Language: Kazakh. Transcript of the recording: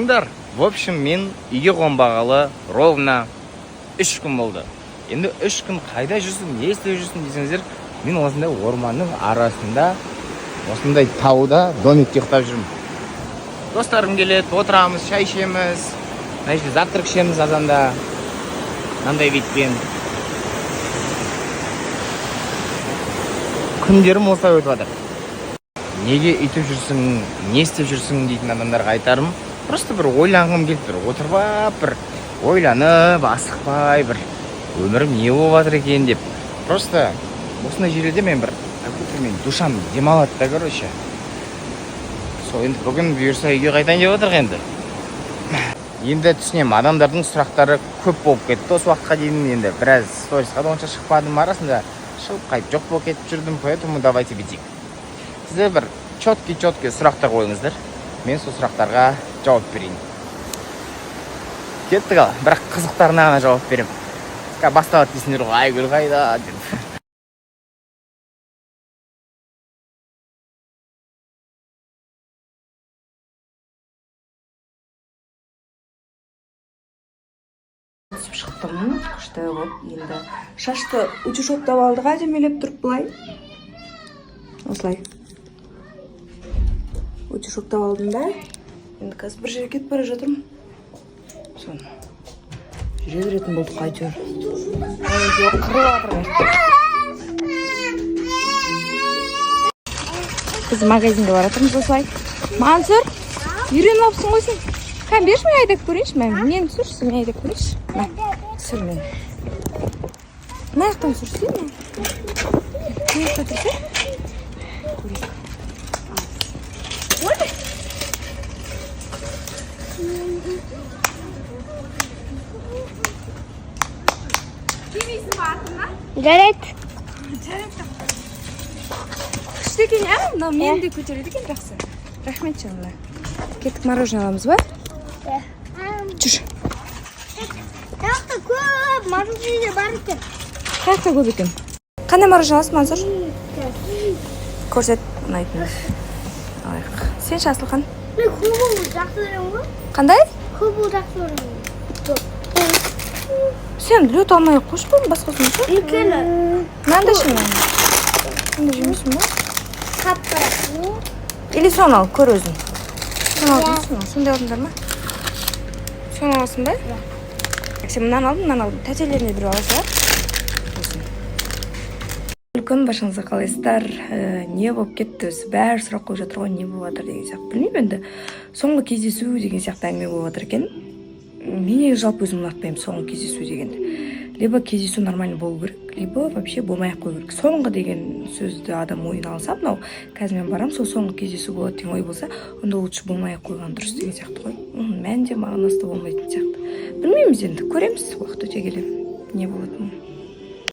В общем, мен үйге қонбағалы ровно 3 күн болды. Енді 3 күн қайда жүрсің, не істеп жүрсің десеңіздер, мен осындай орманның арасында, осындай тауда домикте ұйықтап жүрмін. Достарым келеді, отырамыз, шай ішеміз, завтрак ішеміз азанда. Мынандай бетпен. Күндерім осылай өтіп жатыр. Неге үйтіп жүрсің, не істеп жүрсің дейтін адамдарға айтарым. Просто бір ойланғым келіп тұр. Отырып, бір ойланып, асықпай, бір өмірім не болып жатыр екен деп. Просто осындай жерлерде мен бір душам демалады да, короче. Сол енді бүгін бұйырса үйге қайтайын деп отырық енді. Енді түсінемін, адамдардың сұрақтары көп болып кетті. Осы уақытқа дейін енді біраз сторисқа да онша шықпадым, арасында шығып қайтып жоқ болып кетіп жүрдім. Поэтому давайте бетейік. Сіздер бір четкий сұрақтар қойыңыздар. Мен сол сұрақтарға жауап берейін. Кеттік ал, бірақ қызықтарына ғана жауап беремін. Басталады дейсіңдер ғой, Айгүл қайда деп. Шықтым, күшті болып, енді шашты утюжоктап алдық, әдемелеп тұрып былай. Осылай. Утюжоктап алдым да. Енді қазір бір жерге кетіп бара жатырмын. Соны. Жүре беретін болдық қайтер. Жоқ, қырылып жатыр. Біз магазинге бара жатырмыз осылай. Мансұр, үйреніп алыпсың ғой сен. Қан берші, мен айдап көрейінші, мен түсірші, мен айдап көрейінші. Түсір мен. Мына жақтан түсірсей, ме? Мына жақтан тұрсай? Көрейік. Кемейсің ба артына? Жарайды. Күшті екен, мынау мен де көтереді екен жақсы. Рахмет жанына. Кеттік мороженое аламыз ба? Жүр. Жақта көп мороженое бар екен. Қаяқта көп екен? Қандай мороженое аласың, Мансұр? Көрсет, ұнайтын. Алайық. Сен Асылхан? Мен көбі жақсы көремін ғой. Қандай? Көбі жақсы көремін. Сен лет алмай қош болдың, басқасын ше? Үлкені. Мынандай ше мен. Мындай жемейсің ба? Қап-қара. Или соны ал, көр өзің. Соны алдың, сондай алдыңдар ма? Соны аласың ба? Сен мынаны алдың. Тәтелеріне бір аласың ба? Үлкен башыңызға қалайсыздар? Не болып кетті? Бәрі сұрақ қойып жатыр ғой, не болып жатыр деген сияқты. Білмеймін енді. Соңғы кездесу деген сияқты әңгіме болып жатыр екен. Мен жалпы өзім ұнатпаймын соңғы кездесу дегенді. Либо кездесу нормально болу керек, либо вообще болмай-ақ қою керек. Соңғы деген сөзді адам ойына алса, мынау қазір мен барам, сол соңғы кездесу болады деген ой болса, онда лучше болмай-ақ қойған дұрыс деген сияқты ғой. Мәнде мағынасы да болмайтын сияқты. Білмейміз енді, көреміз уақыт өте келе не болатынын.